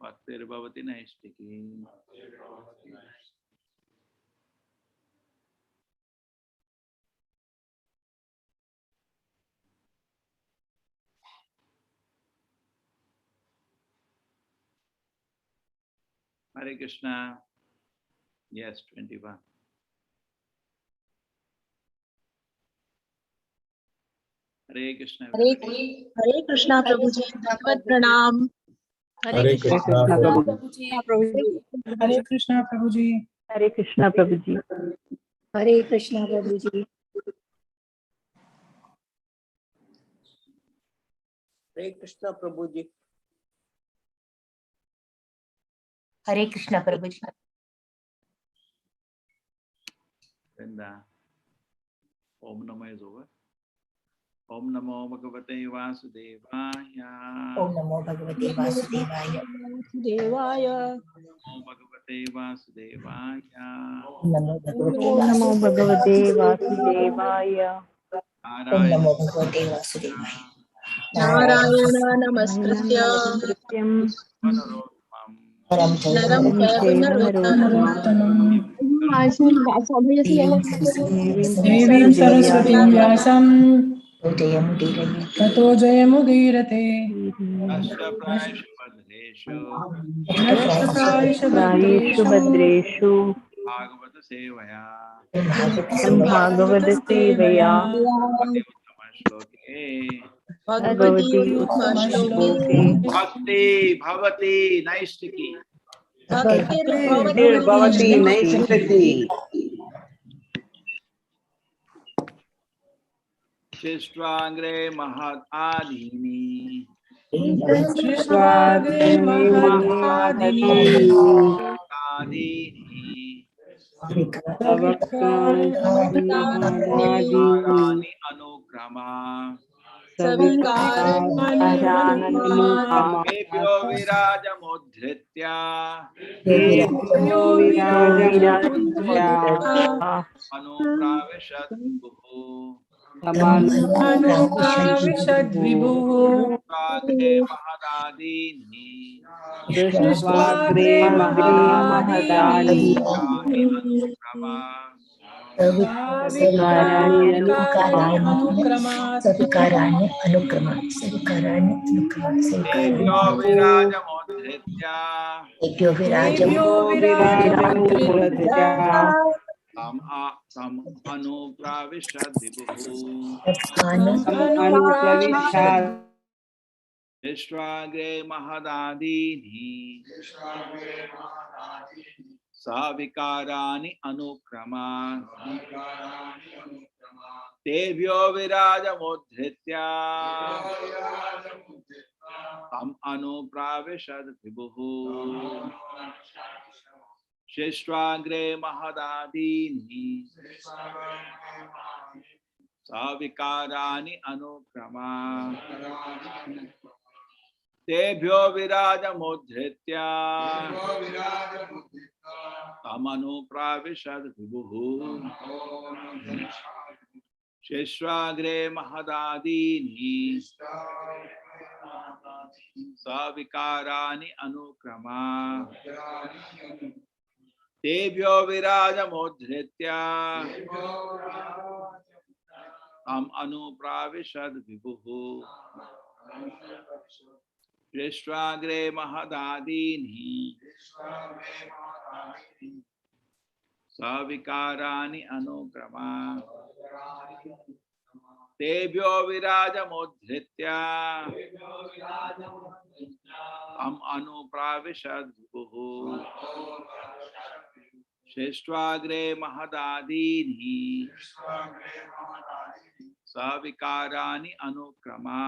भक्तिर्भवति नैष्टिकी। Hare Krishna. Yes, 21. Hare Krishna. Hare Krishna Prabhuji. Bhagavad Pranam. Hare Krishna Prabhuji. Hare Krishna Prabhuji. Hare Krishna Prabhuji. Hare Krishna Prabhuji. Hare Krishna Prabhuji. Hare Krishna Prabhuji. Vrinda. Om Namo is over. Om Namo Bhagavate Vasudevaya. Om Namo Bhagavate Vasudevaya. Devaya. Om Bhagavate Vasudevaya. Om Namo Namo Bhagavate Vasudevaya. Om Namo Bhagavate Vasudevaya. Narayana Namaskritya. Naram Narottamam. Devim Saraswatim Vyasam Tato Jayamudhirate. Prayeshu Bhadreshu Bhagavata Sevaya. Bhagavata Sevaya Bhagavati Uttama Shloke Bhakti Bhavati Naistiki. Bhavati Naistiki. Shishrangre Mahat Adini. Shrishtvagre Mahadini. Adini. Savikarani Anukrama. Devyo Viraja Mudhritya. Anupravishat Vibhu. Anupravishad Vibhu. Shishragre Mahadadini. Shrishtvagre Mahadini. Anukrama. Savikarani Anukrama. Devyo Viraja Mudhritya. Devyo Viraja Mudrita. Tam Anupravishad Vibhu. Anupravishad Shishragre Mahadadini. Savikarani Anukrama. Devyo Viraja Mudhritya. Tam Anupravishad Vibhu. Shishragre Mahadadini. Savikarani Anukrama. Tebhyo Viraja Mudhritya. Tam Anupravishad Vibhu. Shishragre Mahadadini. Savikarani Anukrama. Tebhyo Viraja Mudhritya. Tam Anupravishad Vibhu. Shishragre Mahadadini. Savikarani Anukrama. Tebhyo Viraja Mudhritya. Tam Anupravishad Vibhu. Shishragre Mahadadini. Savikarani Anukrama.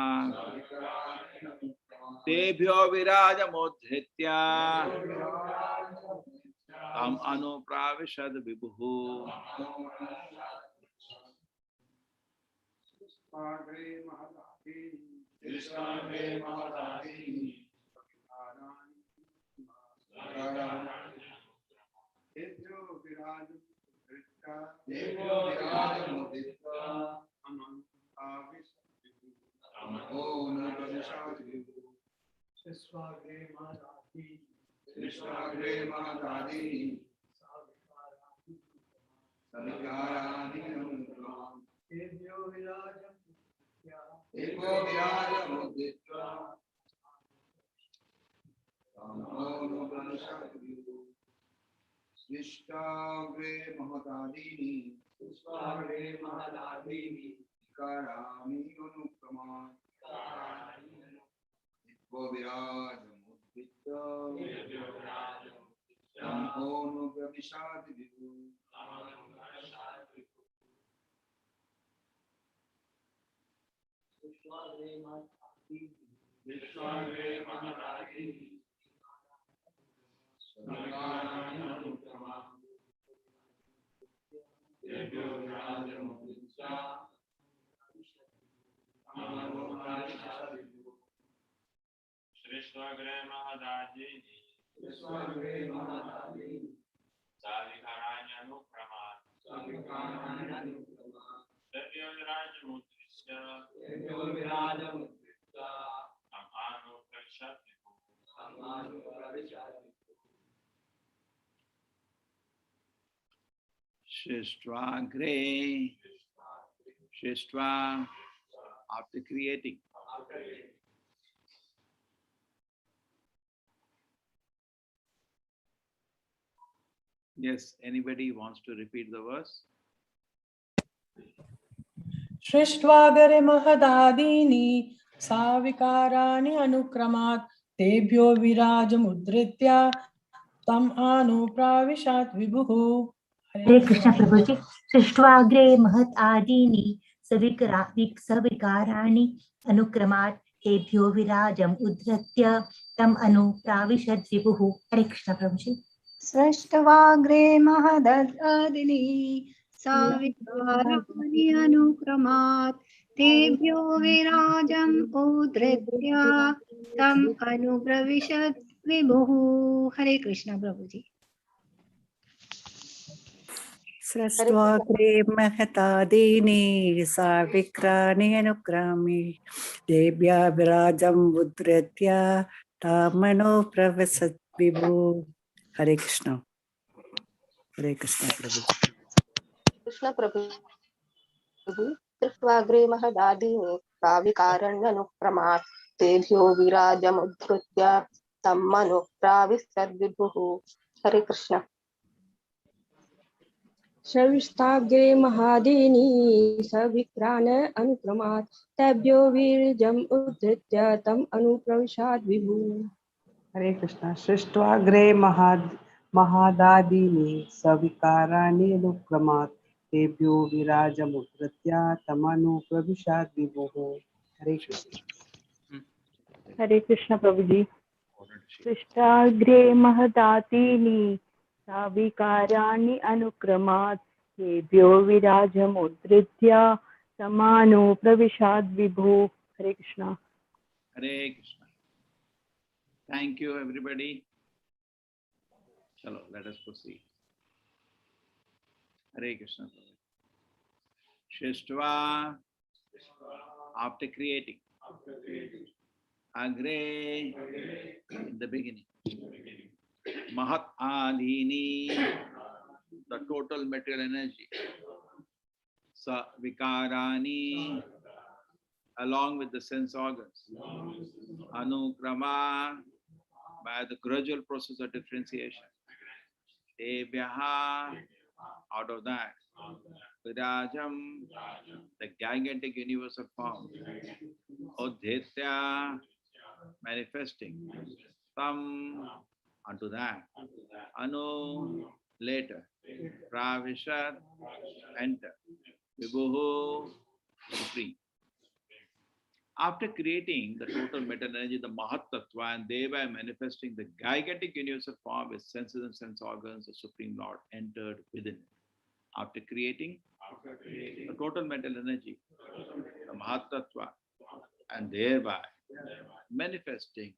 Tebhyo Viraja Mudhritya. Tam Anupravishad Vibhu. Shrishtvagre Mahadadini Savikarani Anukramam Tebhyo Virajamudrita Srishtagre Mahadadini Karami Anukrama Nitvo Virajamudrita Samhono Pravishadi Vidu Vishwagre Mahadadini Savikarani Anukrama Tebhyo Virajamudrita Shrishtvagre Mahadadini Savikarani Anukramat Tebhyo Virajamudrita Amano Prashatipu Shistvagre Shistva after creating. Yes, anybody wants to repeat the verse? सृष्ट्वागरे महदादीनि साविकाराणि अनुक्रमात् तेभ्यो विराजमुद्धृत्य तम् अनुप्राविशत् विभुः। हरे कृष्ण प्रभु जी। सृष्ट्वाग्रे महत् आदीनि सविकाराणि अनुक्रमात् तेभ्यो विराजम् उद्धृत्य तम् अनुप्राविशत् विभुः। हरे कृष्ण प्रभु जी। सृष्ट्वाग्रे महददादिनि साविकाराणि अनुक्रमात् तेभ्यो विराजम् उद्धृत्य तम् अनुप्रविशत् विभुः। हरे कृष्ण प्रभु जी। सृष्ट्वाग्रे महतादीनि साविकाराणि अनुक्रमे तेभ्यः विराजम् उद्धृत्य तामनो प्रविशत् विभु। हरे कृष्ण प्रभु। कृष्ण प्रभु सृष्ट्वाग्रे महदादीनि साविकाराण्यनुक्रमात् तेभ्यो विराजमुद्धृत्य तम् अनुप्राविशत् विभुः। हरे कृष्ण। सृष्ट्वाग्रे महदादीनि साविकाराण्यनुक्रमात् तेभ्यो विराजम् उद्धृत्य तम् अनुप्राविशत् विभुः। हरे कृष्ण। सृष्ट्वाग्रे महादादीनि सविकाराणि अनुक्रमात् तेभ्यो विराजमुद्धृत्य तमनुप्रविशत् विभुः। हरे कृष्ण। हरे कृष्ण प्रभु जी। सृष्टाग्रे महदादीनि साविकाराणि अनुक्रमात् तेभ्यो विराजमुद्धृत्य तमनुप्रविशत् विभुः। हरे Krishna. Hare Krishna. Thank you, everybody. Chalo, let us proceed. Hare Krishna. Shishtva, after creating. Agre, in the beginning. Mahat Adhini, the total material energy. Sa Vikarani, along with the sense organs. Anukrama, by the gradual process of differentiation. Tebhyaha, out of that. Virajam, the gigantic universal form. Udhitya, manifesting. Tam, unto that. Anu, later. Pravishat, enter. Vibhuhu, supreme. After creating the total material energy, the Mahatattva, and thereby manifesting the gigantic universal form with senses and sense organs, the Supreme Lord entered within it. After creating the total material energy, the Mahatattva, and thereby manifesting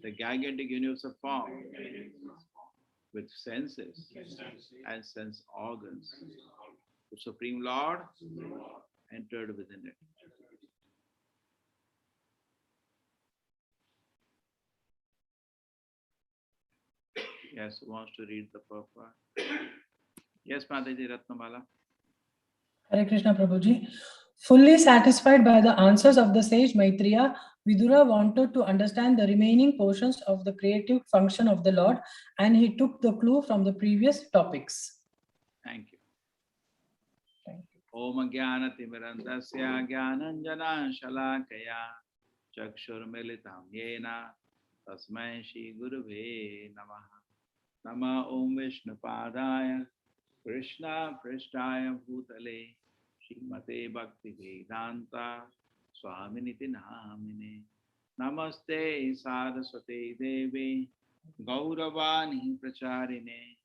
the gigantic universal form with senses and sense organs, the Supreme Lord entered within it. Yes, who wants to read the purport? Yes, Mataji Ratnamala. Hare Krishna Prabhuji. Fully satisfied by the answers of the sage Maitreya, Vidura wanted to understand the remaining portions of the creative function of the Lord, and he took the clue from the previous topics. Thank you. Thank you. Om Jnanatimirandasya Jnananjana Shalakaya Chakshurmilitam Yena Tasmai Shri Gurave Namaha. Nama Om Vishnupadaya Krishna Prishtaya Bhutale Srimate Bhakti Vedanta Swaminiti Namine. Namaste Saraswate Devi Gauravani Pracharine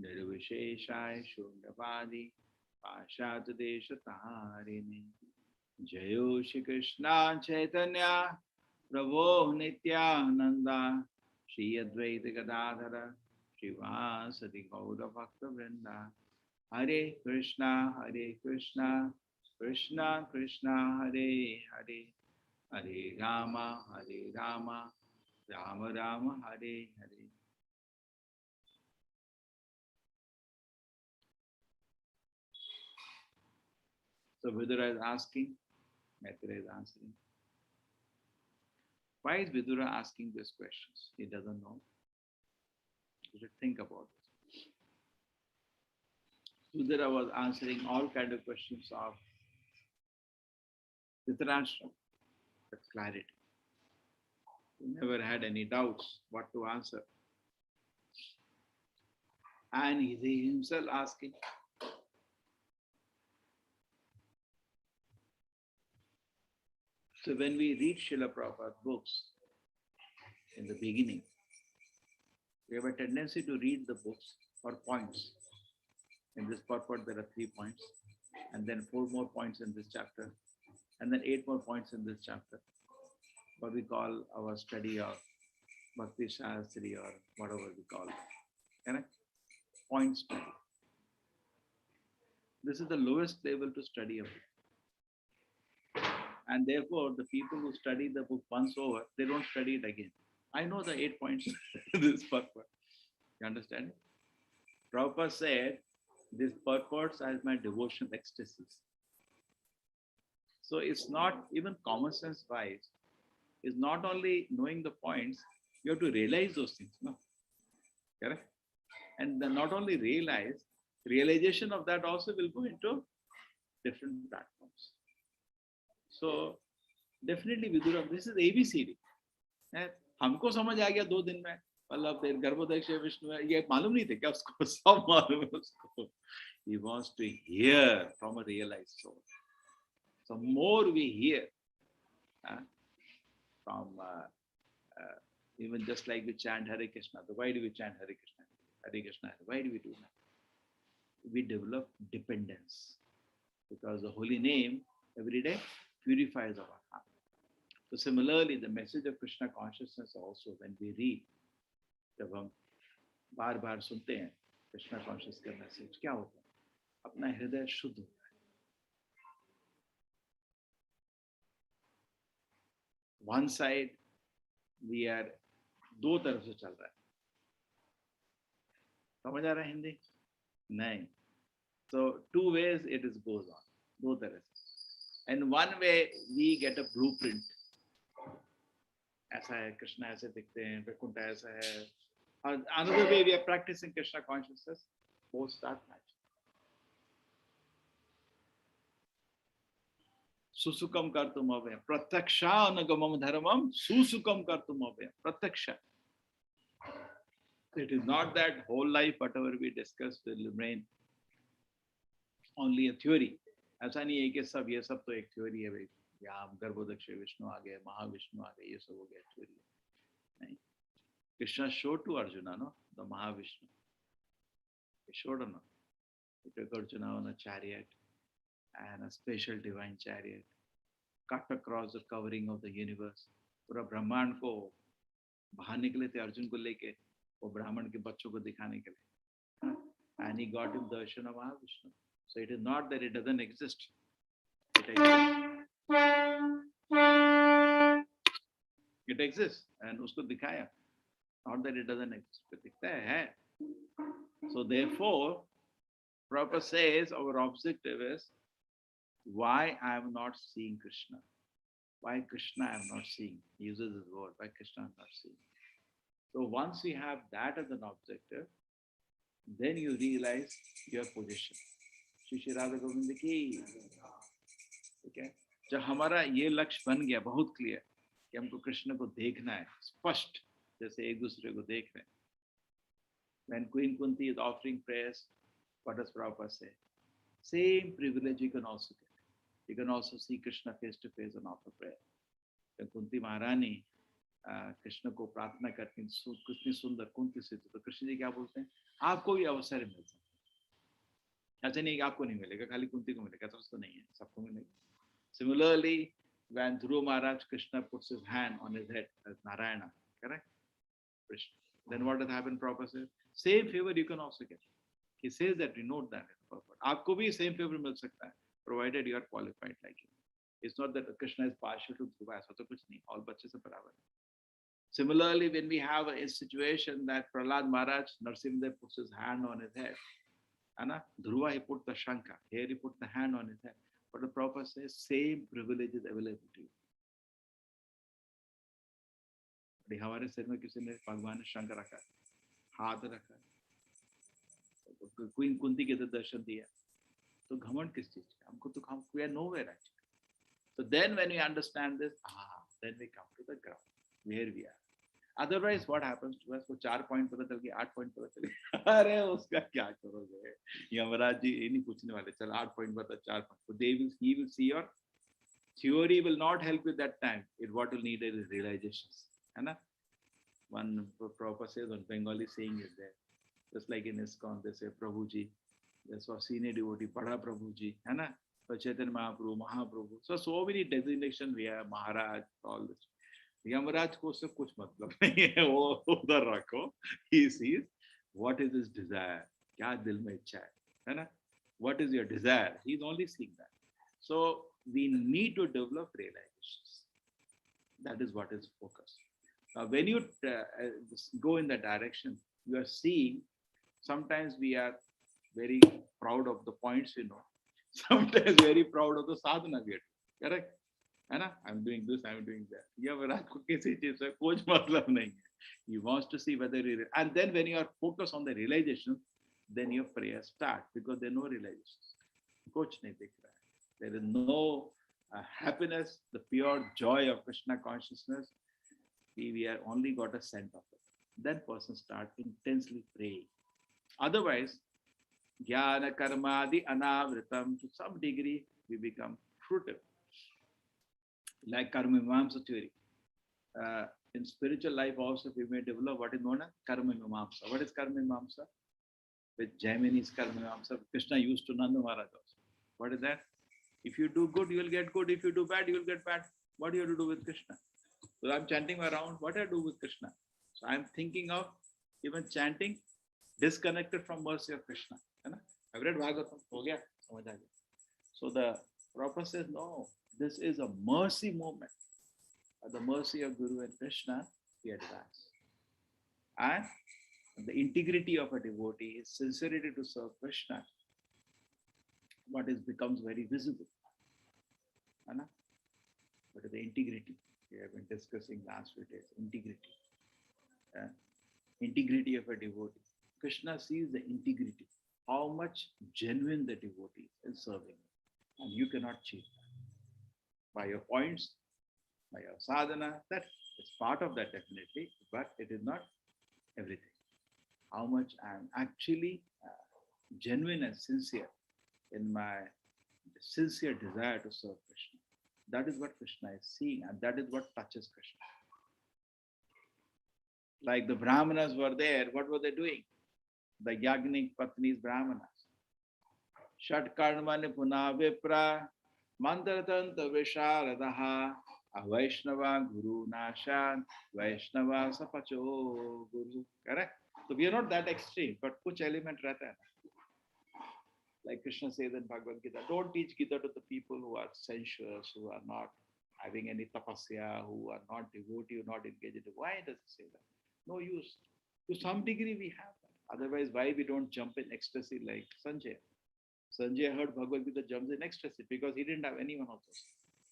Nirvisheshaya Shunyavadi Pashat Deshatarine. Jayo Shri Krishna Chaitanya Prabhu Nityananda Shri Advaita Gadadhara Shivasati Gaura Bhakta Vrinda. Hare Krishna Krishna Krishna Hare Hare Hare Rama Rama Rama Hare Hare. So Vidura is asking, Maitreya is answering. Why is Vidura asking these questions? He doesn't know. You should think about it. Vidura was answering all kind of questions of Dhritarashtra with clarity. He never had any doubts what to answer. And he himself asking. So when we read Srila Prabhupada's books in the beginning, we have a tendency to read the books for points. In this purport, there are 3 points, and then 4 more points in this chapter, and then 8 more points in this chapter. What we call our study of Bhakti Shastri or whatever we call it. Correct? Point study. This is the lowest level to study a book. And therefore, the people who study the book once over, they don't study it again. I know the 8 points in this purport. You understand? Prabhupada said, these purports are my devotional ecstasies. So it's not even common sense wise. It's not only knowing the points, you have to realize those things. No? Correct? And then not only realize, realization of that also will go into different platforms. So definitely Vidura, this is ABCD. हमको समझ आ गया 2 दिन में, मतलब फिर गर्भोदय विष्णु है, ये मालूम नहीं थे क्या उसको? सब मालूम है उसको. He wants to hear from a realized soul. So more we hear from even just like we chant Hare Krishna. So why do we chant Hare Krishna? Hare Krishna. Why do we do that? We develop dependence because the holy name every day purifies our heart. So similarly, the message of Krishna consciousness also, when we read, जब हम बार-बार सुनते हैं Krishna conscious का message, क्या होता है? अपना हृदय शुद्ध होता है. One side we are, 2 तरफ से चल रहा है. समझ आ रहा है हिंदी? नहीं. So 2 ways it is goes on. 2 तरह से. And one way we get a blueprint. ऐसा है, कृष्णा ऐसे दिखते हैं, वैकुंठ ऐसा है. Another way we are practicing Krishna consciousness, both start matching. Susukam kartum avayam, prataksha anagamam dharmam, susukam kartum avayam, prataksha. It is not that whole life, whatever we discuss will remain only a theory. ऐसा नहीं है कि सब ये सब तो एक theory है भाई. यहाँ गर्भोदक्ष विष्णु आ गए, महाविष्णु आ गए, ये सब हो गया थ्योरी. नहीं. Krishna showed to Arjuna, no, the Mahavishnu. He showed him. He took Arjuna on a chariot and a special divine chariot, cut across the covering of the universe. पूरा ब्रह्मांड को बाहर निकले थे अर्जुन को लेके, वो ब्राह्मण के बच्चों को दिखाने के लिए. And he got him darshan of Mahavishnu. So it is not that it doesn't exist. It exists. It exists. And उसको दिखाया. Not that it doesn't exist, but it's there. So therefore, Prabhupada says our objective is why I am not seeing Krishna. Why Krishna I am not seeing. He uses this word, why Krishna I am not seeing. So once you have that as an objective, then you realize your position. Shri Radha Govind ki. Okay? जब हमारा ये लक्ष्य बन गया बहुत clear कि हमको कृष्ण को देखना है स्पष्ट जैसे एक दूसरे को देख रहे हैं. When Queen Kunti is offering prayers, what does Prabhupada say? Same privilege you can also get. You can also see Krishna face to face and offer prayer. When Kunti Maharani Krishna को प्रार्थना करती कितनी सुंदर कुंती से तो कृष्ण जी क्या बोलते हैं आपको भी अवसर मिल सकता है. ऐसा नहीं कि आपको नहीं मिलेगा खाली कुंती को मिलेगा तो नहीं है सबको मिलेगा. Similarly, when Dhruva Maharaj Krishna puts his hand on his head as Narayana, correct? Krishna. Then what has happened? Prabhupada says, same favor you can also get. He says that, we note that. आपको भी same favor मिल सकता है, provided you are qualified like him. It's not that Krishna is partial to Dhruva, ऐसा तो कुछ नहीं, all बच्चे से बराबर है. Similarly, when we have a situation that Prahlad Maharaj, Narsimhadev puts his hand on his head, Anna, Dhruva, he put the Shankha, here he put the hand on his head. But the Prabhupada says, same privilege is available to you. हमारे सिर में किसी ने भगवान ने शंख रखा है, हाथ रखा है, क्वीन कुंती के दर्शन दिया, तो घमंड किस चीज का? हमको तो we are nowhere actually. So then when we understand this, then we come to the ground where we are. Otherwise, what happens to us? वो 4 पॉइंट पता चल गया, 8 पॉइंट पता चल गया, अरे उसका क्या करोगे? यमराज जी ये नहीं पूछने वाले, चल 8 पॉइंट बता, 4 point. So he will see your theory will not help you that time. What will need is realizations. है ना? One Prabhupada says on Bengali saying is there. Just like in ISKCON, they say Prabhuji. That's for senior devotee, Bada Prabhuji. है ना? So Chaitanya Mahaprabhu, Mahaprabhu. So many designations we have, Maharaj, all this. Yamraj को उससे कुछ मतलब नहीं है, वो उधर रखो. He sees what is his desire, क्या दिल में इच्छा है ना? What is your desire? He's only seeing that. So we need to develop realizations. That is what is focus. Now, when you go in that direction, you are seeing. Sometimes we are very proud of the points we know. Sometimes very proud of the sadhana we are doing. Correct? I'm doing this, I'm doing that. Yamraj को किसी चीज से कुछ मतलब नहीं है. He wants to see whether you and then when you are focused on the realization, then your prayer starts because there are no realizations. कुछ नहीं दिख रहा है. There is no happiness, the pure joy of Krishna consciousness. We are only got a scent of it. Then person start intensely praying. Otherwise, jnana karmadi anavritam, to some degree we become fruitive. Like Karma Mimamsa theory. In spiritual life also we may develop what is known as Karma Mimamsa. What is Karma Mimamsa? With Jaimini's Karma Mimamsa, Krishna used to Nanda Maharaj also. What is that? If you do good, you will get good. If you do bad, you will get bad. What do you have to do with Krishna? So I'm chanting around, what do I do with Krishna? So I'm thinking of even chanting disconnected from mercy of Krishna. I've read Bhagavatam. So the Prabhupada says, no, this is a mercy moment. At the mercy of Guru and Krishna, we advance. And the integrity of a devotee, his sincerity to serve Krishna, becomes very visible. What is the integrity? We have been discussing last few days. Integrity. Integrity of a devotee. Krishna sees the integrity, how much genuine the devotee is serving. And you cannot cheat that. By your points, by your sadhana, that is part of that definitely, but it is not everything. How much I am actually genuine and sincere in my sincere desire to serve Krishna. That is what Krishna is seeing, and that is what touches Krishna. Like the Brahmanas were there, what were they doing? The Yagnik Patnis Brahmanas. Shat Karmani Puna Vipra, Mantratanta Visharadaha, Vaishnava Guru Nashan, Vaishnava Sapacho Guru. Correct? So we are not that extreme, but kuch element rehta hai. Like Krishna says in Bhagavad Gita, don't teach Gita to the people who are sensuous, who are not having any tapasya, who are not devotee, who are not engaged in it. Why does it say that? No use. To some degree, we have that. Otherwise, why we don't jump in ecstasy like Sanjay? Sanjay heard Bhagavad Gita jumps in ecstasy because he didn't have any one of those.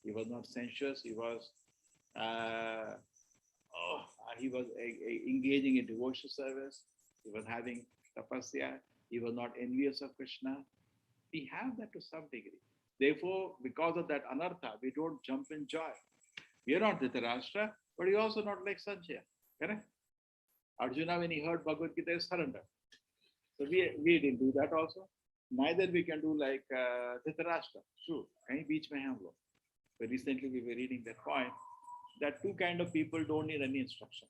He was not sensuous. He was engaging in devotional service. He was having tapasya. He was not envious of Krishna. We have that to some degree. Therefore, because of that anartha, we don't jump in joy. We are not Dhritarashtra, but we also not like Sanjaya. Correct? Arjuna, when he heard Bhagavad Gita, he surrendered. So we didn't do that also. Neither we can do like Dhritarashtra. True. Kahin beech mein hai hum log. But recently we were reading that point that two kind of people don't need any instruction.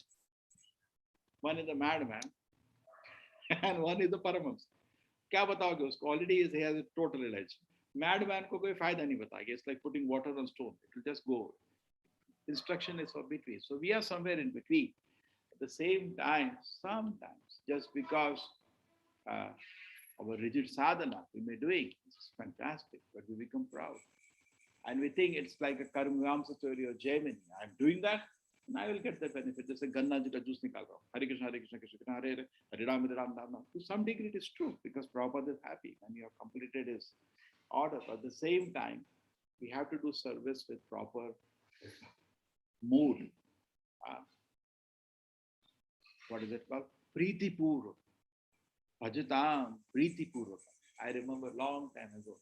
One is a madman and one is a Paramahamsa. क्या बताओगे उसको? Already he has a total religion. Madman को कोई फायदा नहीं बताएगा. It's like putting water on stone. It will just go. Instruction is for between. So we are somewhere in between. At the same time, sometimes just because our rigid sadhana we may doing, it's fantastic, but we become proud. And we think it's like a Karmamsa story or Jaimini. I'm doing that, and I will get the benefit. Just like Ganna ji ka juice nikal raha hu. Hare Krishna, Krishna Krishna, Hare Hare, Hare Ram, Ram Ram. To some degree, it is true because Prabhupada is happy and you have completed his order. But at the same time, we have to do service with proper mood. What is it called? Preeti Purva. Bhajatam Preeti Purva. I remember a long time ago,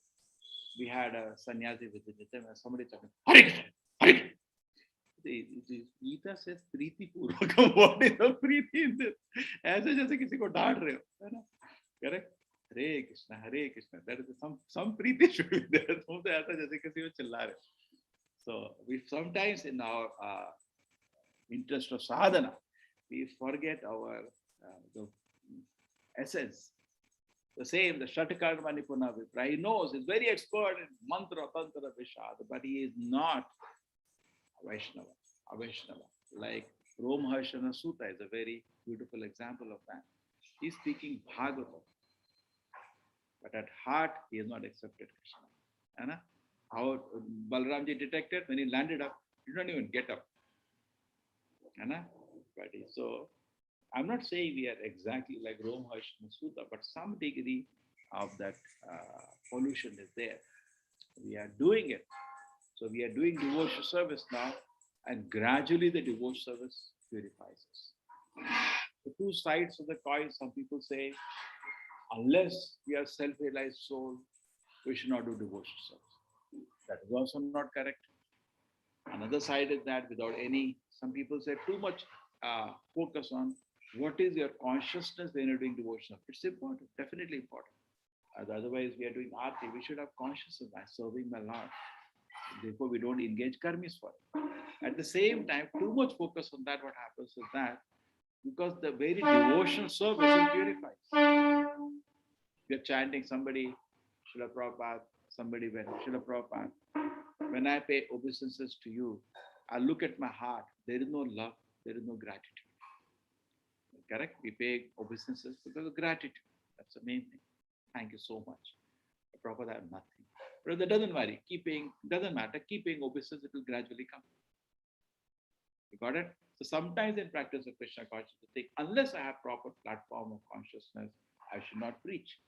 we had a sannyasi visited and somebody said, Hare Krishna, Hare Krishna. The Gita says Preeti Purva. What is the Preeti in this? ऐसे जैसे किसी को डांट रहे हो, है ना? Correct? Hare Krishna, Hare Krishna. There is some Preeti should be there. तुम तो ऐसा जैसे किसी को चिल्ला रहे हो. So we sometimes in our interest of sadhana, we forget our the essence. The same, the Shatakarma Nipuna Vipra. He knows, he's very expert in mantra, tantra, vishad, but he is not a Vaishnava. Like Romharshana Sutta is a very beautiful example of that. He's speaking Bhagavatam, but at heart, he has not accepted Krishna. Anna? How Balramji detected when he landed up, he didn't even get up. Anna? So, I'm not saying we are exactly like Romharshana Sutta, but some degree of that pollution is there. We are doing it. So we are doing devotional service now, and gradually the devotional service purifies us. The two sides of the coin, some people say, unless we are self-realized soul, we should not do devotional service. That is also not correct. Another side is that without any, some people say too much focus on what is your consciousness when you're doing devotional. It's important, definitely important. Otherwise, we are doing arti. We should have consciousness by serving my Lord. Therefore, we don't engage karmis for it. At the same time, too much focus on that, what happens is that because the very devotional service will purify. You're chanting somebody, Srila Prabhupada, somebody when Srila Prabhupada. When I pay obeisances to you, I look at my heart. There is no love, there is no gratitude. Correct? We pay obeisances because of gratitude. That's the main thing. Thank you so much. Prabhupada, I have nothing. But that doesn't worry. Doesn't matter. Keep paying obeisances, it will gradually come. You got it? So sometimes in practice of Krishna consciousness, think, unless I have proper platform of consciousness, I should not preach.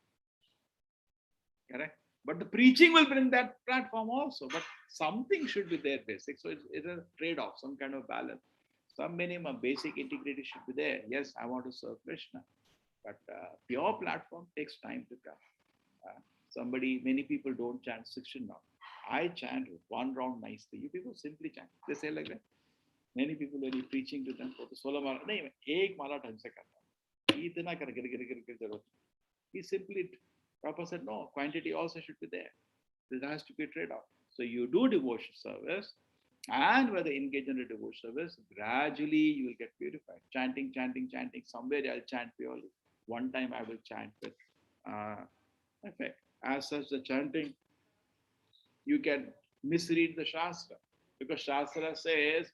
Correct? But the preaching will bring that platform also. But something should be there basic. So it's a trade-off, some kind of balance. Some minimum basic integrity should be there. Yes, I want to serve Krishna. But pure platform takes time to come. Many people don't chant 16 rounds. I chant one round nicely. You people simply chant. They say like that. Many people, when you're preaching to them, for the 16 mala, no, ek mala dhang se karta. He simply, Prabhupada said, no, quantity also should be there. There has to be a trade-off. So you do devotional service, and whether engage in a devotional service, gradually you will get purified. Chanting. Somewhere I'll chant purely. One time I will chant with effect. As such, the chanting, you can misread the Shastra. Because Shastra says,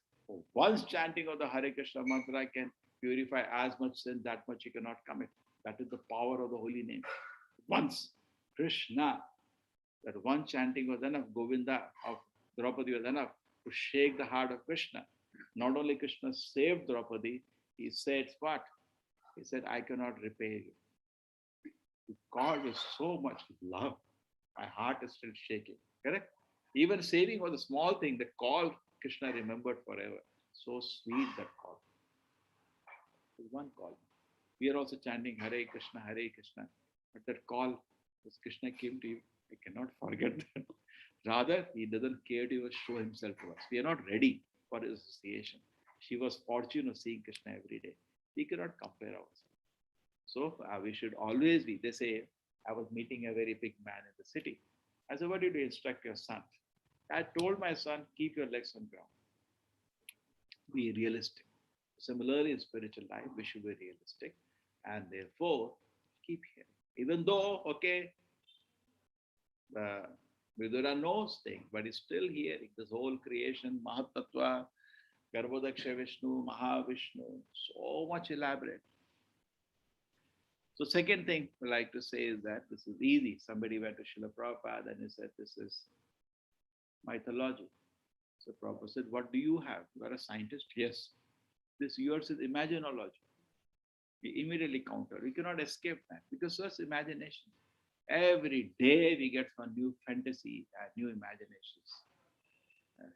once chanting of the Hare Krishna mantra can purify as much sin, that much you cannot commit. That is the power of the holy name. Once Krishna, that one chanting was enough, Govinda of Draupadi was enough to shake the heart of Krishna. Not only Krishna saved Draupadi, He said, what? He said, I cannot repay you. God with so much love. My heart is still shaking. Correct? Even saving was a small thing. The call Krishna remembered forever. So sweet that call. One call. We are also chanting Hare Krishna, Hare Krishna. But that call, as Krishna came to you, I cannot forget that. Rather, he doesn't care to even show himself to us. We are not ready for his association. She was fortunate of seeing Krishna every day. We cannot compare ourselves. So we should always be. They say, I was meeting a very big man in the city. I said, what did you instruct your son? I told my son, keep your legs on ground. Be realistic. Similarly, in spiritual life, we should be realistic. And therefore, keep hearing. Even though, okay, Vidura knows things, but he's still hearing this whole creation, Mahatattva, Garbhodaksha Vishnu, Mahavishnu, so much elaborate. So second thing I like to say is that this is easy. Somebody went to Srila Prabhupada and he said, this is mythology. So Prabhupada said, what do you have? You are a scientist? Yes. This yours is imaginology. We immediately counter. We cannot escape that because that's imagination. Every day we get some new fantasy and new imaginations,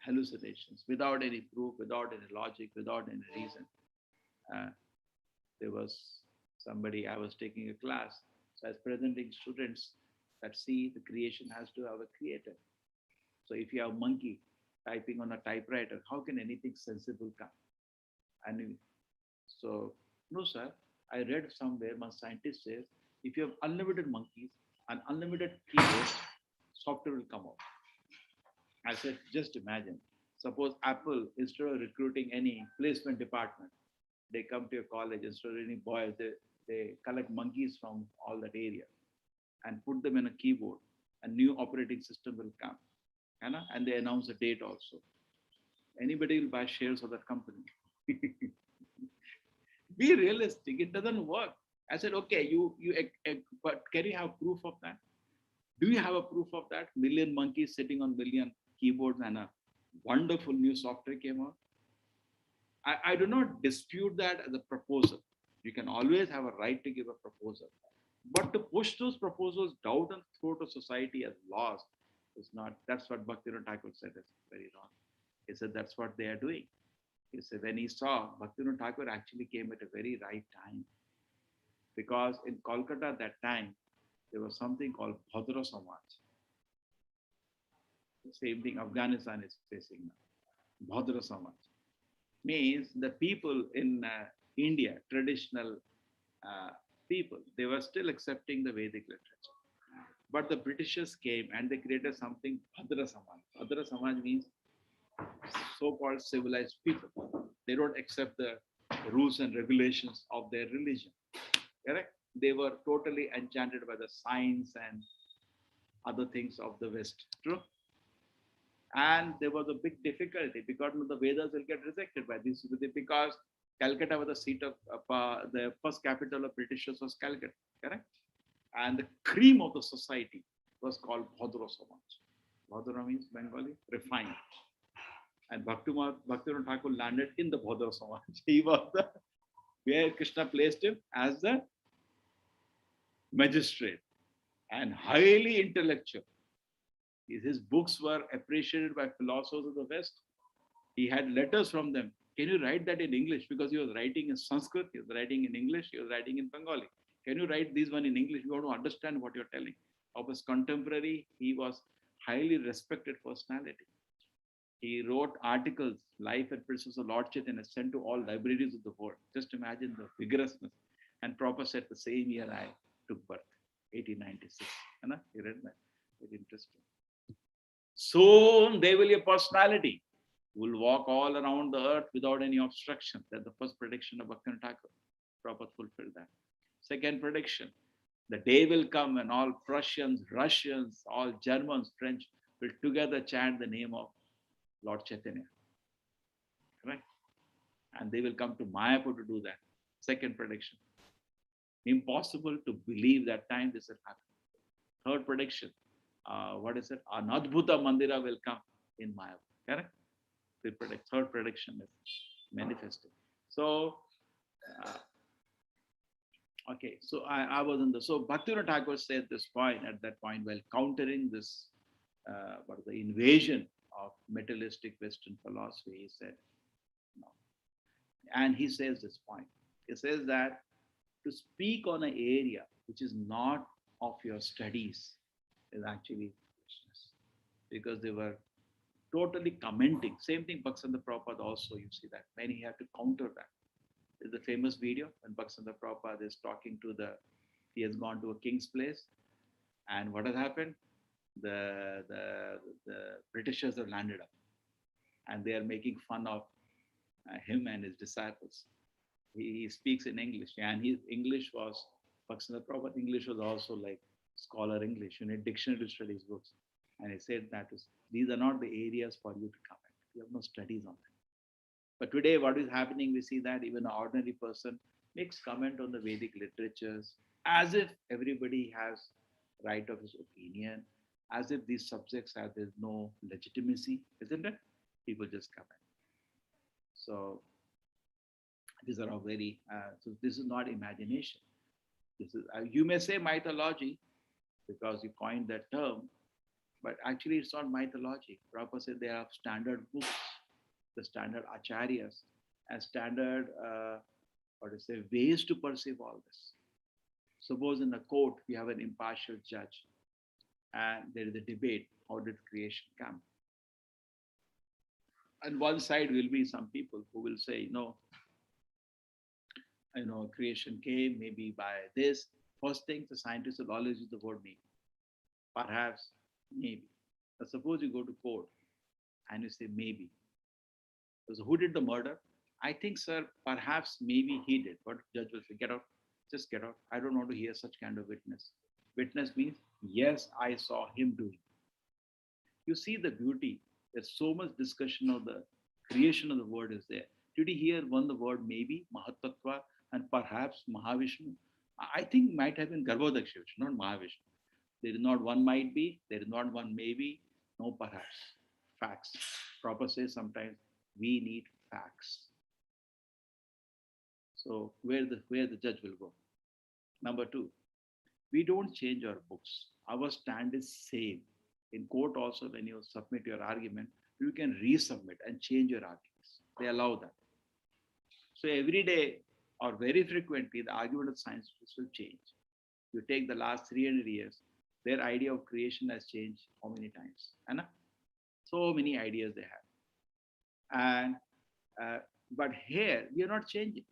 hallucinations, without any proof, without any logic, without any reason. There was somebody, I was taking a class, so I was presenting students that see the creation has to have a creator. So if you have a monkey typing on a typewriter, how can anything sensible come? And so, no sir, I read somewhere, my scientist says, if you have unlimited monkeys and unlimited keyboards, software will come out. I said, just imagine, suppose Apple, instead of recruiting any placement department, they come to your college, instead of any boys, they collect monkeys from all that area and put them in a keyboard. A new operating system will come. And they announce a date also. Anybody will buy shares of that company. Be realistic, it doesn't work. I said, okay, but can you have proof of that? Do you have a proof of that? Million monkeys sitting on million keyboards and a wonderful new software came out. I do not dispute that as a proposal. You can always have a right to give a proposal. But to push those proposals down and throw to society as laws is not, that's what Bhaktivinoda Thakur said is very wrong. He said that's what they are doing. He said when he saw, Bhaktivinoda Thakur actually came at a very right time. Because in Kolkata at that time, there was something called Bhadra Samaj. The same thing Afghanistan is facing now. Bhadra Samaj means the people in India, traditional people, they were still accepting the Vedic literature. But the Britishers came and they created something, Bhadra Samaj. Bhadra Samaj means so-called civilized people. They don't accept the rules and regulations of their religion. Correct? They were totally enchanted by the science and other things of the West. True? And there was a big difficulty because the Vedas will get rejected by this because Calcutta was the seat of the first capital of Britishers was Calcutta. Correct? And the cream of the society was called Bhadra Samaj. Bhadra means Bengali, refined. And Bhaktivinoda Thakur landed in the Bhadra Samaj. He was where Krishna placed him as the magistrate and highly intellectual. His books were appreciated by philosophers of the West. He had letters from them. Can you write that in English? Because he was writing in Sanskrit, he was writing in English, he was writing in Bengali. Can you write these one in English? We want to understand what you're telling. Of his contemporary, he was highly respected personality. He wrote articles, Life and Principles of Lord Chaitanya, sent to all libraries of the world. Just imagine the vigorousness. And Prabhupada said the same year I took birth, 1896. You read that? Very interesting. Soon there will be a personality who will walk all around the earth without any obstruction. That's the first prediction of Bhaktivinoda Thakur. Prabhupada fulfilled that. Second prediction, the day will come when all Prussians, Russians, all Germans, French will together chant the name of Lord Chaitanya. Right? And they will come to Mayapur to do that. Second prediction. Impossible to believe that time this will happen. Third prediction. What is it? An Adbhuta Mandira will come in Mayapur. Correct? Third prediction is manifesting. So Okay, so I was in the, so Bhaktivinoda Thakur said this point at that point while countering this, what the invasion of materialistic Western philosophy, he said, no. And he says this point. He says that to speak on an area which is not of your studies is actually foolishness, because they were totally commenting. Same thing, Bhaktivinoda Prabhupada also, you see that. Many he had to counter that. There's the famous video when Bhaktivinoda Prabhupada is talking to he has gone to a king's place, and what has happened? The Britishers have landed up, and they are making fun of him and his disciples. He speaks in English, and his English was, Bhaktivinoda Prabhupada English was also like scholar English. You need dictionary to study his books. And he said that these are not the areas for you to comment. You have no studies on them. But today, what is happening, we see that even an ordinary person makes comment on the Vedic literatures as if everybody has right of his opinion, as if these subjects have there's no legitimacy, isn't it? People just comment. So these are all very, so this is not imagination. This is, you may say mythology because you coined that term, but actually it's not mythology. Prabhupada said they have standard books, the standard acharyas, and standard, ways to perceive all this. Suppose in a court, we have an impartial judge, and there is a debate, how did creation come? And one side will be some people who will say, no, creation came maybe by this. First thing, the scientists will always use the word maybe. Perhaps, maybe. But suppose you go to court and you say maybe. So who did the murder? I think, sir, perhaps maybe he did. But judge will say, get out, just get out. I don't want to hear such kind of witness. Witness means, yes, I saw him doing. You see the beauty. There's so much discussion of the creation of the word is there. Did you hear the word maybe, Mahatattva, and perhaps Mahavishnu? I think might have been Garbhodakshivishnu, not Mahavishnu. There is not one might be, there is not one maybe, no perhaps. Facts. Prabhupada says sometimes we need facts. So where the judge will go. Number two, we don't change our books. Our stand is same. In court also, when you submit your argument, you can resubmit and change your arguments. They allow that. So every day or very frequently, the argument of scientists will change. You take the last 300 years, their idea of creation has changed how many times? Anna? So many ideas they have. And but here, we are not changing.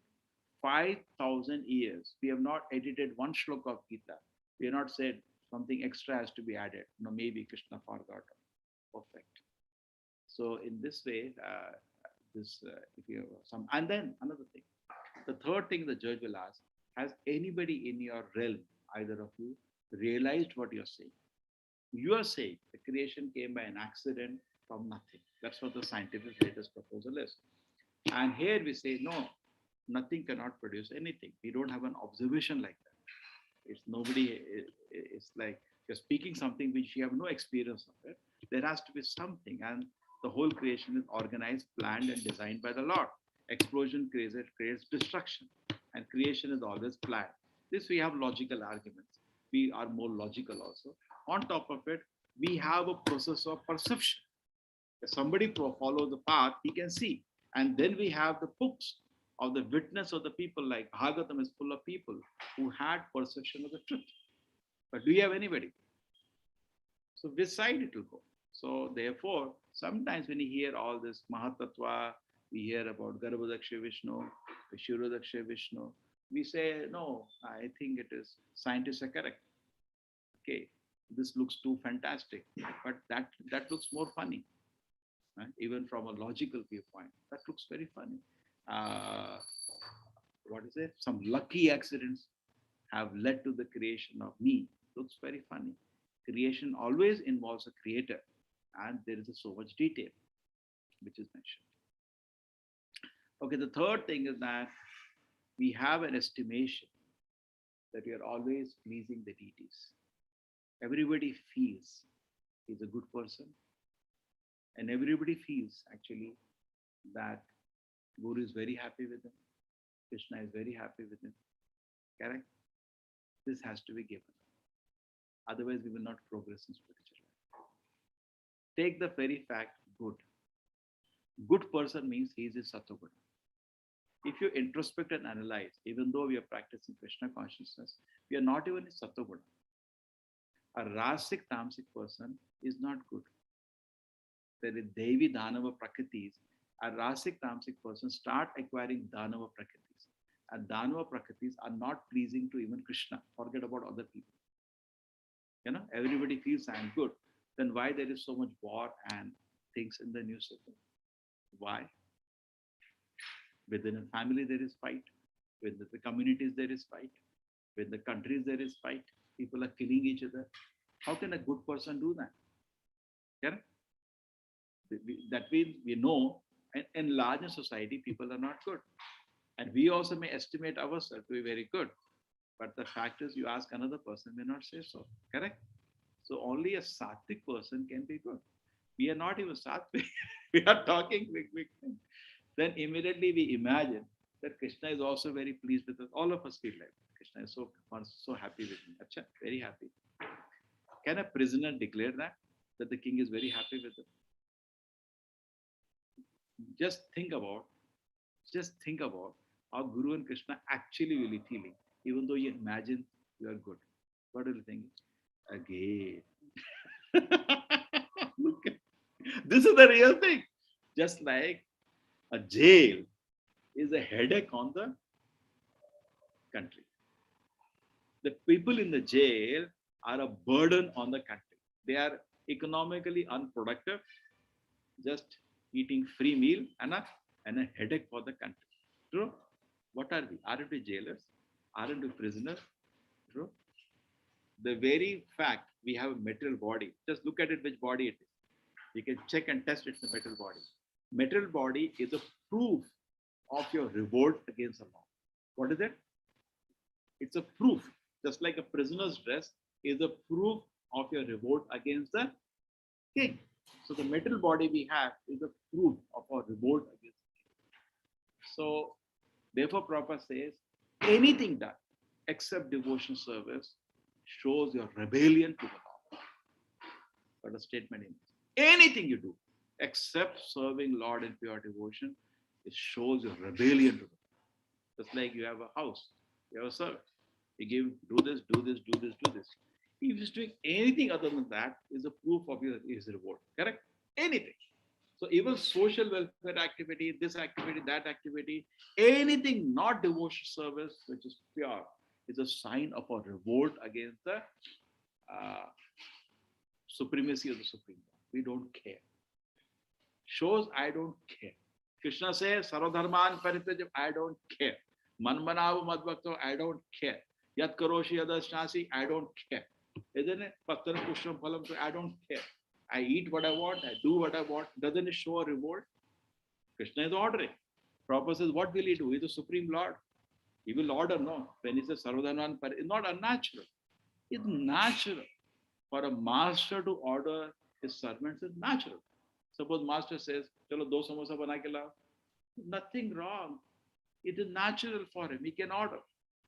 5,000 years, we have not edited one shloka of Gita. We have not said something extra has to be added. No, maybe Krishna forgot. Perfect. So in this way, if you have some, and then another thing, the third thing the judge will ask: has anybody in your realm, either of you, realized what you're saying? You are saying the creation came by an accident from nothing. That's what the scientific latest proposal is. And here we say no, nothing cannot produce anything. We don't have an observation like that. It's nobody. It's like you're speaking something which you have no experience of it. There has to be something, and the whole creation is organized, planned, and designed by the Lord. Explosion creates destruction, and creation is always planned. This we have logical arguments. We are more logical also. On top of it, we have a process of perception. If somebody follows the path, he can see. And then we have the books of the witness of the people, like Bhagavatam is full of people who had perception of the truth. But do you have anybody? So which side it will go? So therefore, sometimes when you hear all this Mahatattva, we hear about Garbhodakshivishnu, Vishuddhakshivishnu, we say, no, I think it is, scientists are correct. Okay, this looks too fantastic, but that looks more funny. Right? Even from a logical viewpoint, that looks very funny. What is it? Some lucky accidents have led to the creation of me. Looks very funny. Creation always involves a creator, and there is so much detail which is mentioned. Okay, the third thing is that we have an estimation that we are always pleasing the deities. Everybody feels he's a good person, and everybody feels actually that Guru is very happy with him. Krishna is very happy with him. Correct? This has to be given. Otherwise, we will not progress in spiritual life. Take the very fact, good. Good person means he is in Sattva-guna. If you introspect and analyze, even though we are practicing Krishna consciousness, we are not even in Sattva-guna. A Rasic Tamasic person is not good. There is Devi Dhanava Prakritis. A Rasic Tamasic person start acquiring Dhanava Prakritis. And Dhanava Prakritis are not pleasing to even Krishna. Forget about other people. You know, everybody feels I am good. Then why there is so much war and things in the newspaper? Why? Within a family there is fight. Within the communities there is fight. Within the countries there is fight. People are killing each other. How can a good person do that? Correct? That means we know in larger society people are not good. And we also may estimate ourselves to be very good. But the fact is you ask another person may not say so. Correct? So only a sattvic person can be good. We are not even sattvic. We are talking big things. Then immediately we imagine that Krishna is also very pleased with us. All of us feel like Krishna is so happy with me. Achha, very happy. Can a prisoner declare that the king is very happy with him? Just think about how Guru and Krishna actually really feeling, even though you imagine you are good. What do you think? Again. Look at, this is the real thing. Just like a jail is a headache on the country. The people in the jail are a burden on the country. They are economically unproductive, just eating free meal and a headache for the country. True? What are we? Aren't we jailers? Aren't we prisoners? True? The very fact we have a material body, just look at it which body it is. You can check and test it's a material body. Material body is a proof of your revolt against the law. What is it? It's a proof. Just like a prisoner's dress is a proof of your revolt against the king. So the material body we have is a proof of our revolt against the king. So therefore Prabhupada says, anything done except devotion service shows your rebellion to the Lord. What a statement in this. Anything you do except serving Lord in pure devotion, it shows your rebellion to the Lord. Just like you have a house, you have a servant. You give, do this, do this, do this, do this. If he's doing anything other than that, is a proof of his reward. Correct? Anything. So even social welfare activity, this activity, that activity, anything not devotion service, which is pure, is a sign of a revolt against the supremacy of the Supreme Lord. We don't care. Shows I don't care. Krishna says, Sarvadharman Parityajam, I don't care. Manmanavu Madbhakto, I don't care. Yat Karoshi Yadashnasi, I don't care. Isn't it? Patara Pushram Phalam, I don't care. I eat what I want, I do what I want. Doesn't it show a revolt? Krishna is ordering. Prabhupada says, what will he do? He's the Supreme Lord. He will order, no. When he says Sarvadharman Parityajam, it's not unnatural. It's natural. For a master to order his servants is natural. Suppose master says, Chalo, 2 samosa bana ke lao. Nothing wrong. It is natural for him. He can order.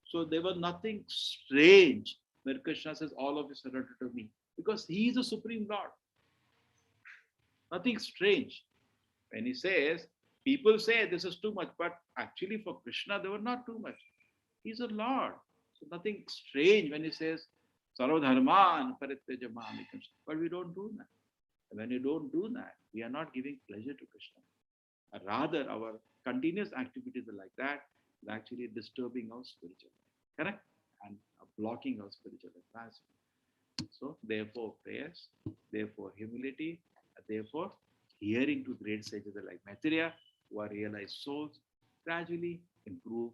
So there was nothing strange when Krishna says, all of you surrender to me. Because he is the Supreme Lord. Nothing strange. When he says, people say this is too much, but actually for Krishna, they were not too much. He's a Lord. So nothing strange when he says, Sarvadharman Parityajam. But we don't do that. When you don't do that, we are not giving pleasure to Krishna. Rather, our continuous activities are like that, is actually disturbing our spiritual life. Correct? And blocking our spiritual advancement. So, therefore, prayers, therefore, humility, therefore, hearing to great sages like Maitreya, who are realized souls, gradually improve,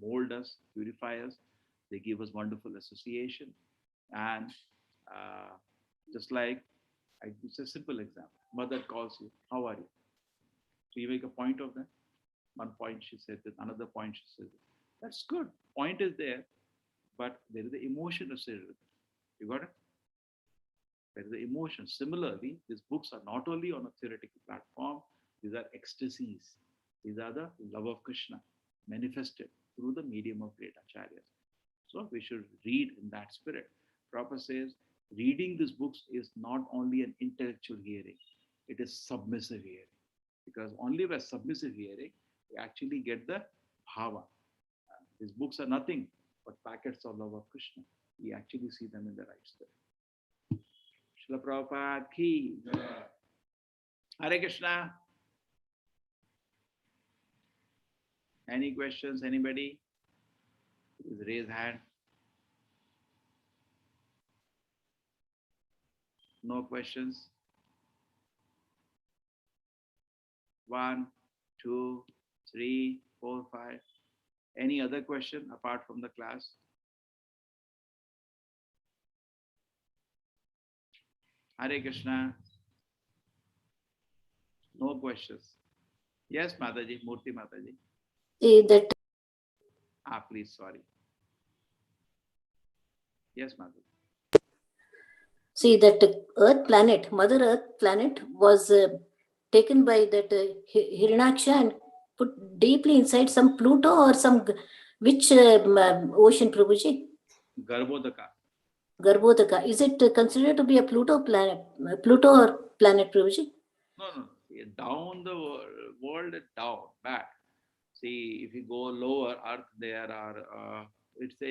mold us, purify us. They give us wonderful association. And just like, it's a simple example. Mother calls you, how are you? So you make a point of that. One point she said this, another point she said this. That's good. Point is there, but there is the emotion associated with it. You got it? There is the emotion. Similarly, these books are not only on a theoretical platform, these are ecstasies. These are the love of Krishna. manifested through the medium of great acharyas. So we should read in that spirit. Prabhupada says, reading these books is not only an intellectual hearing, it is submissive hearing. Because only by submissive hearing, we actually get the bhava. These books are nothing but packets of love of Krishna. We actually see them in the right spirit. Srila Prabhupada ki. Hare Krishna. Any questions, anybody? Please raise hand. No questions? 1, 2, 3, 4, 5. Any other question apart from the class? Hare Krishna. No questions. Yes, Mataji, Murti Mataji. That Please, sorry. Yes, Mataji. see that Earth planet, Mother Earth planet, was taken by that Hiranyaksha and put deeply inside some Pluto or some which ocean, Prabhuji? Garbhodaka. Garbhodaka. Is it considered to be a Pluto or planet, Prabhuji? No. Down the world, down, back. See, if you go lower Earth, there are,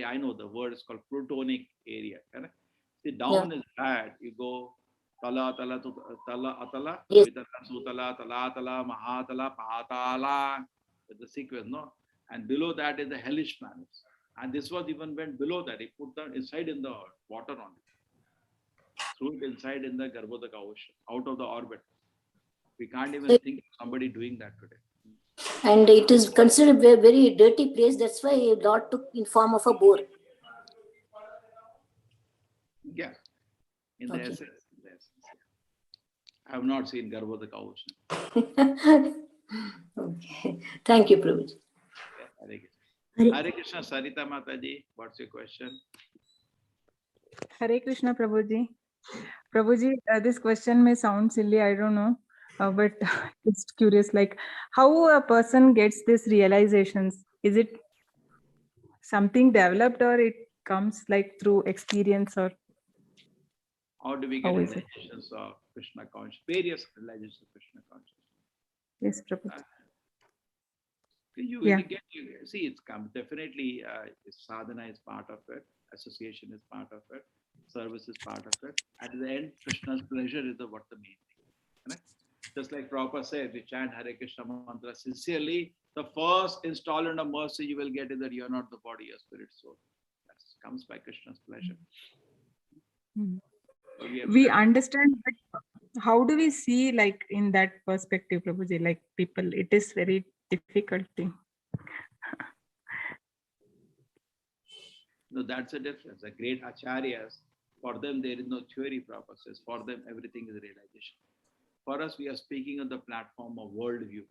I know the word is called Plutonic area. Correct? See, down is bad. You go Tala, Atala, Yes. Vitala, Sutala, Talatala, Mahatala, Pahatala, with the sequence, no? And below that is the hellish planets. And this was even went below that. He put them inside in the water on it. Threw it inside in the Garbhodaka ocean, out of the orbit. We can't even think of somebody doing that today. And it is considered a very dirty place. That's why Lord took in form of a boar. Yeah. In the essence. I have not seen Garbhodaka ocean. Okay. Thank you, Prabhuji. Yeah, Hare Krishna, Sarita Mataji, what's your question? Hare Krishna, Prabhuji. Prabhuji, this question may sound silly, I don't know, but it's curious, like how a person gets these realizations. Is it something developed or it comes like through experience, or how do we get how is it? realizations of Krishna consciousness? Various realizations of Krishna consciousness. Yes, Prabhuji. You Yeah. get, see, it's come definitely. Sadhana is part of it. Association is part of it. Service is part of it. At the end, Krishna's pleasure is what the main thing. Right? Just like Prabhupada said, we chant Hare Krishna mantra sincerely. The first installment of mercy you will get is that you are not the body, your spirit, soul. That comes by Krishna's pleasure. Mhm. So We understand, but how do we see, like in that perspective, Prabhuji? Like people, it is very difficult thing. No, that's a difference. The great acharyas, for them there is no theory purposes. For them, everything is realization. For us, we are speaking on the platform of worldview.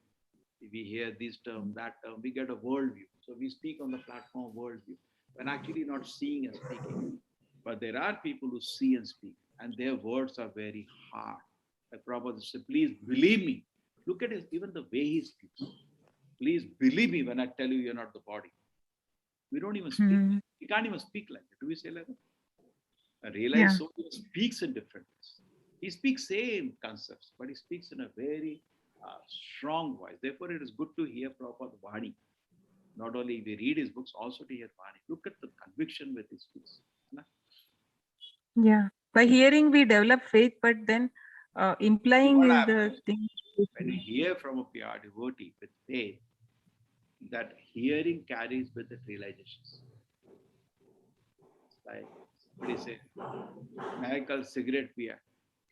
If we hear this term, that term, we get a worldview. So we speak on the platform of worldview. We're actually not seeing and speaking. But there are people who see and speak, and their words are very hard. Like Prabhupada said, please believe me. Look at it, even the way he speaks. Please believe me when I tell you you're not the body. We don't even speak. We can't even speak like that. Do we say like that? I realize so he speaks in different ways. He speaks same concepts, but he speaks in a very strong voice. Therefore, it is good to hear Prabhupada Vani. Not only we read his books, also to hear Vani. Look at the conviction with his speaks. Yeah, by hearing we develop faith, but then implying What is happens? the thing. When you hear from a pure devotee with faith, that hearing carries with it realizations. Like, what do you say? मैं कल cigarette पिया,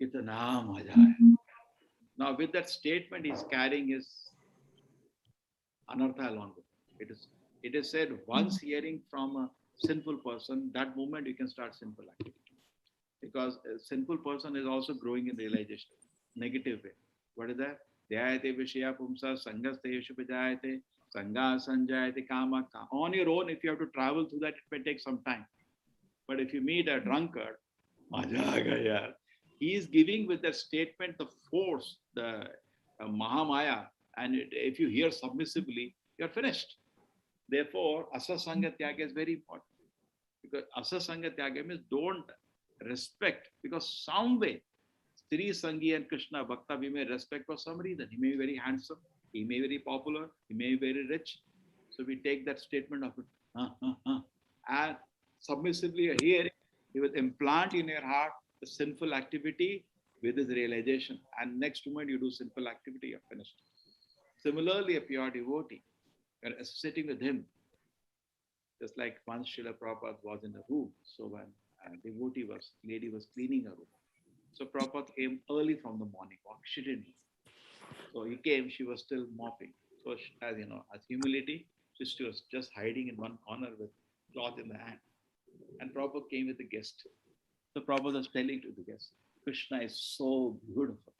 कितना मजा आया. Now with that statement, he's carrying his anartha along with it. It is said once hearing from a sinful person, that moment you can start sinful activity. Because a sinful person is also growing in realization, negative way. What is that? Dhyayate vishaya pumsa sangas teyeshu vijayate sanga sanjayate kama. On your own, if you have to travel through that, it may take some time. But if you meet a drunkard, maja aa gaya. He is giving with that statement the force, the Mahamaya. And if you hear submissively, you're finished. Therefore, asasanga tyaga is very important. Because asasanga tyaga means don't respect, because some way, Sri Sangi and Krishna Bhakta, we may respect for some reason. He may be very handsome, he may be very popular, he may be very rich. So we take that statement of it, and submissively hearing, he will implant in your heart the sinful activity with his realization. And next moment you do sinful activity, you're finished. Similarly, a pure devotee, you're associating with him. Just like once Srila Prabhupada was in a room, so when a lady was cleaning her room. So Prabhupada came early from the morning walk. She didn't eat. So he came, she was still mopping. So she, as you know, as humility, she was just hiding in one corner with cloth in the hand. And Prabhupada came with the guest. So Prabhupada was telling to the guest, Krishna is so beautiful.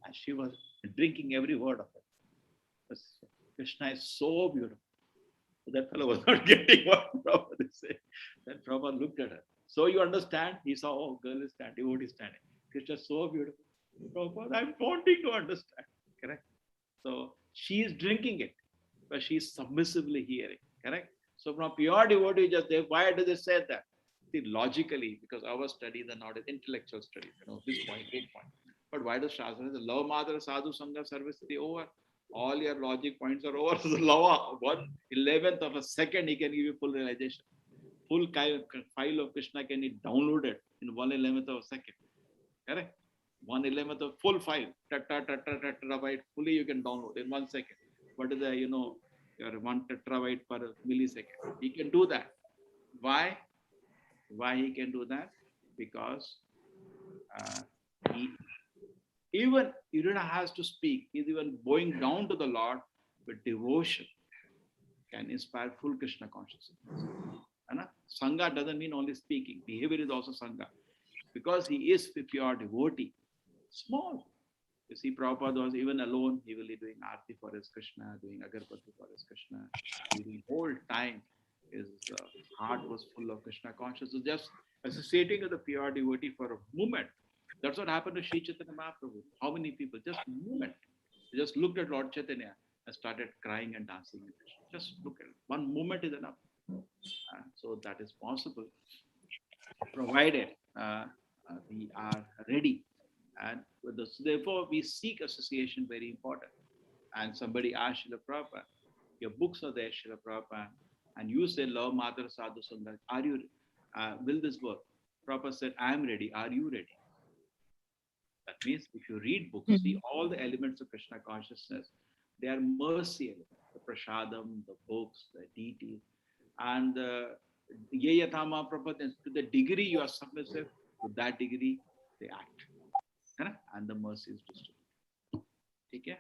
And she was drinking every word of it. Krishna is so beautiful. So that fellow was not getting what Prabhupada is saying. Then Prabhupada looked at her. So you understand? He saw, oh, girl is standing, devotee is standing. Krishna is so beautiful. Prabhupada, I'm wanting to understand. Correct? So she is drinking it, but she is submissively hearing. Correct? So from pure devotee, just there, why does it say that? See, logically, because our studies are not intellectual studies, this point, great point. But why does Shastra say, love Madhara Sadhu Sangha service is over? All your logic points are over. So the lava, 1/11th of a second, he can give you full realization. Full file of Krishna can be downloaded in 1/11th of a second. Correct? 1/11th of full file, terabyte, fully you can download in 1 second. What is the, your 1 terabyte per millisecond? He can do that. Why? Why he can do that? Because even Irina has to speak. He's even bowing down to the Lord with devotion can inspire full Krishna consciousness. Sangha doesn't mean only speaking. Behavior is also Sangha. Because he is a pure devotee, small. You see, Prabhupada was even alone. He will be doing Aarti for his Krishna, doing Agarbatti for his Krishna. The whole time, his heart was full of Krishna consciousness. So just associating with a pure devotee for a moment. That's what happened to Sri Chaitanya Mahaprabhu. How many people? Just a moment. They just looked at Lord Chaitanya and started crying and dancing. Just look at it. One moment is enough. So that is possible, provided we are ready. And with this, therefore, we seek association, very important. And somebody asked Srila Prabhupada, your books are there, Srila Prabhupada, and you say, love Madhara Sadhu Sangha. Are you, will this work? Prabhupada said, I am ready. Are you ready? That means if you read books, see all the elements of Krishna consciousness, they are mercy elements, the prashadam, the books, the deities, and Yeyatama Prabhupada, to the degree you are submissive, to that degree they act. And the mercy is distributed. Okay?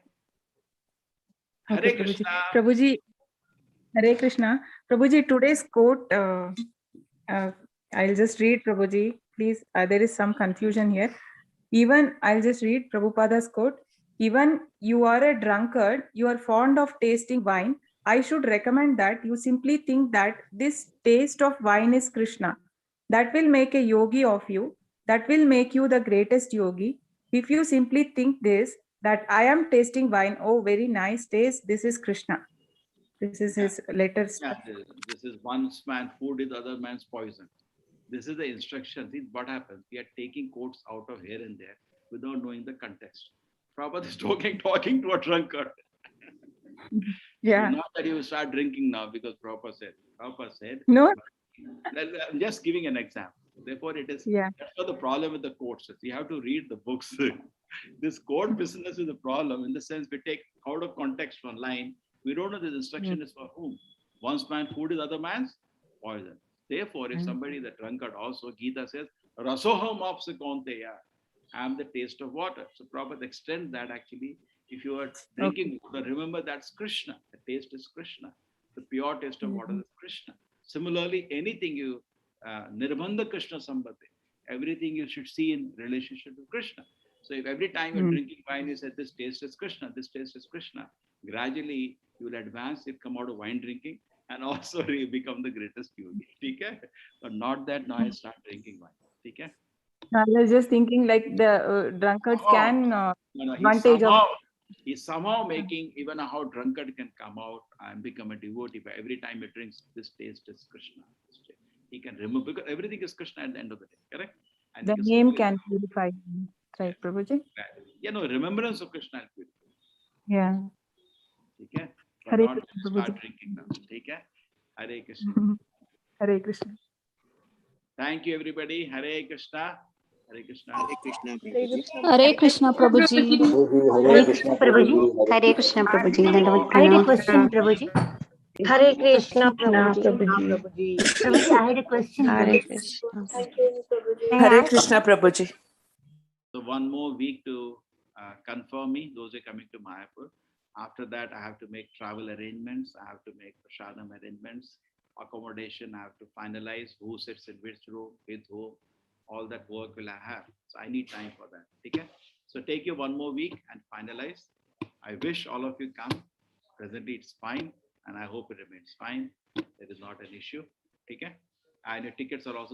Hare Krishna. Prabhuji, Hare Krishna. Prabhuji, today's quote, I'll just read, Prabhuji, please. There is some confusion here. Even, I'll just read Prabhupada's quote. Even you are a drunkard, you are fond of tasting wine, I should recommend that you simply think that this taste of wine is Krishna. That will make a yogi of you. That will make you the greatest yogi. If you simply think this, that I am tasting wine, oh, very nice taste, this is Krishna. This is his letter. Yeah, this is one man's food is other man's poison. This is the instruction. See what happens. We are taking quotes out of here and there without knowing the context. Prabhupada is talking to a drunkard. Yeah. So not that you start drinking now because Prabhupada said. No. I'm just giving an example. Therefore, it is. Yeah. That's what the problem with the quotes is. You have to read the books. This quote business is a problem in the sense we take out of context one line. We don't know this instruction is for whom. One's man's food is other man's poison. Therefore, if somebody is a drunkard, also Gita says, Rasoham apsakonteya. I am the taste of water. So Prabhupada extends that actually. If you are drinking water, remember that's Krishna. The taste is Krishna. The pure taste of water is Krishna. Similarly, anything you nirbandha Krishna sambhati, everything you should see in relationship to Krishna. So if every time you're drinking wine, you say this taste is Krishna, this taste is Krishna, gradually you will advance it, come out of wine drinking, and also become the greatest yogi. Okay? But not that now I start drinking wine. Okay? I was just thinking like the drunkards can advantage of. He's somehow making even how drunkard can come out and become a devotee by every time he drinks. This taste is Krishna. He can remove because everything is Krishna at the end of the day, correct? And The he can name simply- can purify him, right, Prabhuji? remembrance of Krishna will purify. Yeah. Okay? But Hare not Krishna, start Prabhuji. drinking now. Okay? Hare Krishna. Hare Krishna. Thank you, everybody. Hare Krishna. Hare Krishna. Hare Krishna. Hare Krishna Prabhuji. Hare Krishna Prabhuji. Hare Krishna Prabhuji. I had a question, Prabhuji. Hare Krishna Prabhuji. Prabhuji, I had a question. Hare Prabhuji. Krishna. May I Hare ask? Krishna Prabhuji. So one more week to confirm me, those who are coming to Mayapur. After that, I have to make travel arrangements. I have to make prasadam arrangements, accommodation. I have to finalize who sits in which room, with who. All that work will I have. So I need time for that. Okay? So take you one more week and finalize. I wish all of you come. Presently, it's fine, and I hope it remains fine. There is not an issue. Okay? And the tickets are also